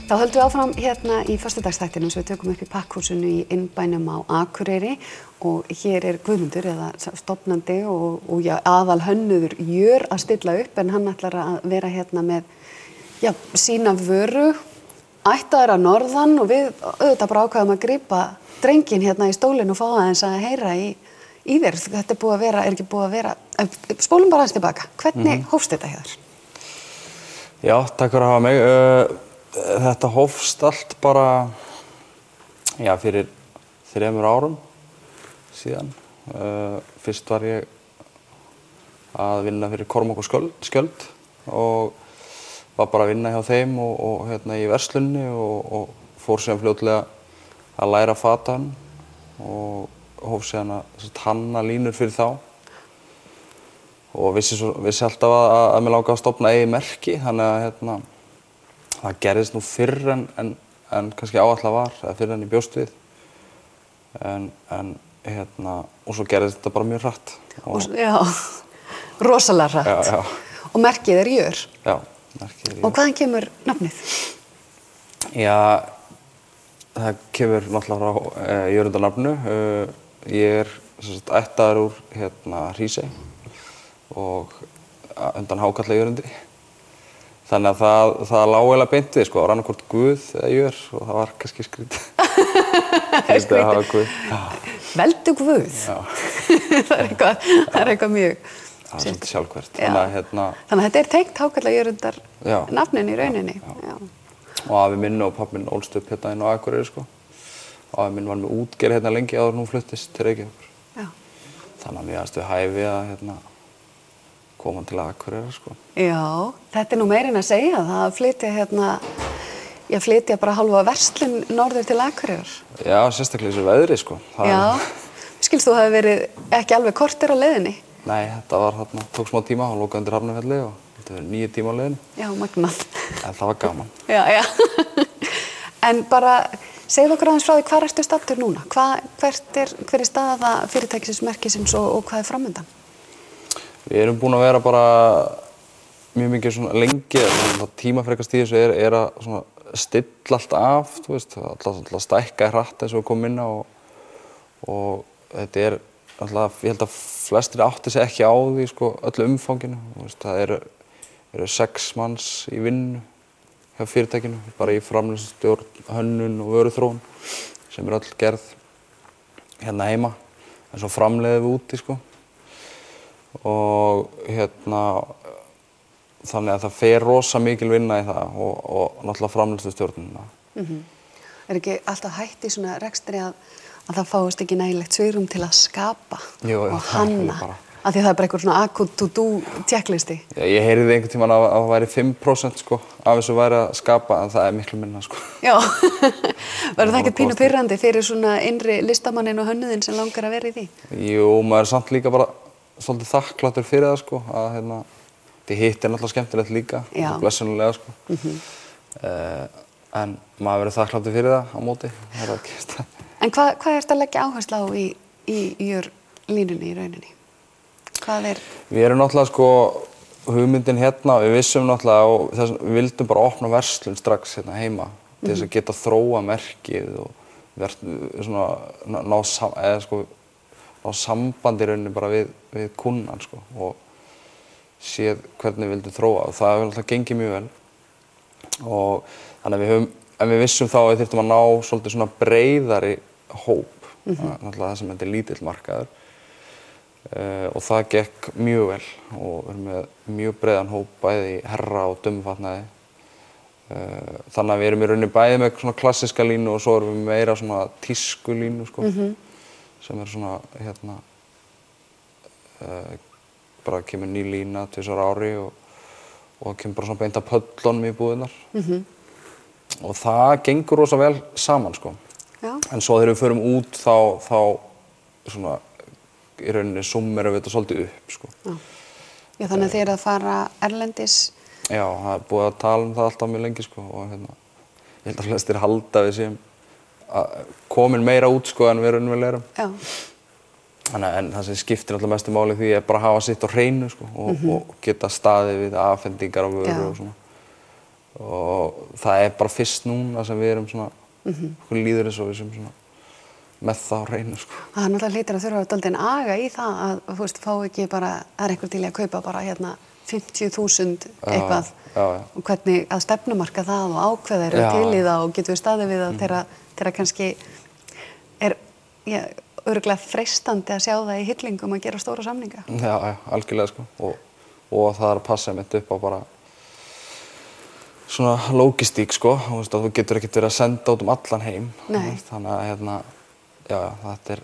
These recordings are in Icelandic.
Þá höldum við áfram hérna í föstudagsþættinum sem við tökum upp í pakkhúsinu í innbænum á Akureyri og hér Guðmundur eða stofnandi og já, aðal hönnuður Jör að stilla upp en hann ætlar að vera hérna með sína vöru ættaður að norðan og við auðvitað bara ákvaðum að grípa drenginn hérna í stólinn og fá aðeins að heyra í þér. Þetta er búið að vera, ekki búið að vera, spólum bara aðeins tilbaka. Hvernig hófst þetta hjá þér? Já, takk fyrir að hafa mig. Þetta hófst allt bara, fyrir 3 árum síðan. Fyrst var ég að vinna fyrir Kormák og Skjöld og var bara að vinna hjá þeim og hérna í verslunni og fór síðan fljótlega að læra fatan og hóf síðan að hanna línur fyrir þá. Og vissi alltaf að mér langaði að stofna eigið merki, þannig að hérna, það gerðist nú fyrr en kannski áætlað var, eða fyrr en ég bjóst við. Og svo gerðist þetta bara mjög hratt. Já, rosalega hratt. Já. Og merkið Jör. Já, merkið Jör. Og hvaðan kemur nafnið? Já, það kemur náttúrulega frá Jörundarnafnu. Ég ættaður úr Hrísey og undan Hákalla Jörundi. Þannig að það lá eiginlega beint við, sko, annarkvort Guð eða Jör og það var kannski skrítið. Skrítið að hafa Guð. Veldu Guð. Já. það er eitthvað mjög. Það er svolítið sjálfhverft. Þannig að þetta er tengt Hákalla Jörundar nafnin í rauninni. Já. Og afi minn og pabbi minn ólst upp hérna inn á Akureyri, sko. Afi minn var með útgerð hérna lengi áður en hún fluttist til Reykjavíkur. Já. Þannig að mér fannst við hæfi að koma til Akureyrar, sko. Já, þetta nú meira en að segja það að flytja bara hálfa verslun norður til Akureyrar. Já, sérstaklega þessu veðri, sko. Já, skilst þú hafi verið ekki alveg korter á leiðinni? Nei, þetta var tók smá tíma, hann lokaði undir Hafnarfjalli og þetta verið 9 tíma á leiðinni. Já, magnað. En það var gaman. Já. En bara, segðu okkur aðeins frá því, hvar ertu staddur núna? Hver er staða fyrirtækisins merkisins og hvað er framundan? Við erum búin að vera bara mjög mikið svona lengi, tímafrekast í þessu er að svona stilla allt af, þú veist, alltaf stækka hratt eins og við komum inn á og þetta er alltaf, ég held að flestir átti sig ekki á því, sko, öllu umfanginu, þú veist, það eru 6 manns í vinnu hjá fyrirtækinu, bara í framleiðslustjórn, hönnun og vöruþróun sem öll gerð hérna heima, en svo framleiðum við úti, sko. Og þannig að það fer rosa mikil vinna í það og náttúrulega framleiðslustjórnina. Er ekki alltaf hætt í svona rekstri að það fáist ekki nægilegt svigrúm til að skapa og hanna? Af því að það er bara einhver svona akut to-do checklisti. Ég heyrði einhvern tímann að það væri 5% sko, af þessu væri að skapa, en það er miklu minna, sko. Já, verður það ekkert pínu pirrandi fyrir svona innri listamanninn og hönnuðinn sem langar að vera í því? Jú, maður er samt líka bara svolítið þakkláttur fyrir það, sko, að því hitt er náttúrulega skemmtilegt líka, blessunulega, sko. En maður verður þakkláttur fyrir það á móti, það er ekki það. En hvað ertu að leggja áherslu á í Jör-línunni í rauninni? Við erum náttúrulega, sko, hugmyndin hérna, við vissum náttúrulega og við vildum bara opna verslun strax hérna heima til þess að geta þróa merkið og svona ná sambandi í rauninni bara við kunnan, sko, og séð hvernig við vildum þróa og það hefur náttúrulega gengið mjög vel og þannig að við vissum þá að við þyrftum að ná svolítið svona breiðari hóp, náttúrulega það sem þetta er lítill markaður. Og það gekk mjög vel og við erum með mjög breiðan hóp bæði í herra- og dömmufatnaði. Þannig að við erum í rauninni bæði með svona klassíska línu og svo erum við meira svona tísku línu, sko, sem er svona, bara kemur ný lína 2 ári og kemur bara svona beint af pöllunum í búðirnar. Og það gengur rosa vel saman, sko. Já. En svo þegar við förum út þá svona í rauninni summerum við þetta svolítið upp, sko. Já, þannig að þið eru að fara erlendis? Já, það er búið að tala það alltaf mjög lengi, sko, og ég held að flestir halda við séum komin meira út, sko, en við raunverulega erum. Já. En það sem skiptir alltaf mestu máli því er bara að hafa sitt á hreinu, sko, og geta staðið við afhendingar á vöru og svona. og það bara fyrst núna sem við erum svona, okkur líður eins og við sem svona með það á hreinu, sko. Það náttúrulega hlýtur að þurfa dálítið aga í það að, þú veist, fá ekki bara, einhver til í að kaupa bara hérna 50.000 eitthvað og hvernig að stefnumarka það og ákveða til í það og getum við staðið við það þegar kannski örugglega freistandi að sjá það í hillingum að gera stóra samninga. Já, algjörlega, sko. Og það að passa mitt upp á bara svona logistík, sko. Þú getur ekkert verið að senda út allan heim. Þannig að þetta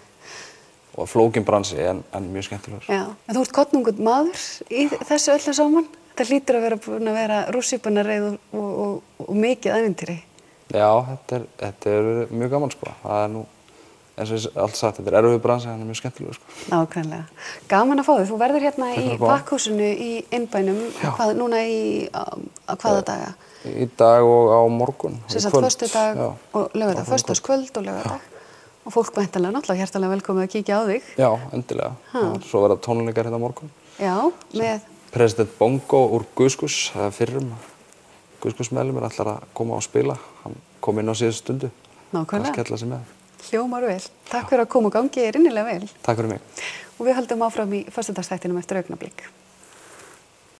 og flókin bransi en mjög skemmtilegur. Já, en þú ert kollungur maður í þessu öllu saman. Þetta hlýtur að vera búin að vera rússíbanareið og mikið ævintýri. Já, þetta er mjög gaman, sko. Það nú, eins og allt sagt, þetta erfiður bransi en mjög skemmtilegur, sko. Nákvæmlega. Gaman að fá þig. Þú verður hérna í Pakkhúsinu í innbænum, núna hvaða daga? Í dag og á morgun. Sem sagt, föstudag og laugardag, föstudagskvöld og laugardag. Og fólk væntanlega náttúrulega hjartanlega velkomið að kíkja á þig. Já, endilega. Svo verða tónleikar hérna á morgun. Já, með? President Bongo úr Guðskus, fyrrum Guðskus-meðlimur ætlar að koma og spila. Hann kom inn á síðustu stundu. Nákvæmlega. Að skella sig með. Hljómar vel. Takk fyrir að koma og gangi innilega vel. Takk fyrir mig. Og við höldum áfram í föstudagsþættinum eftir augnablik.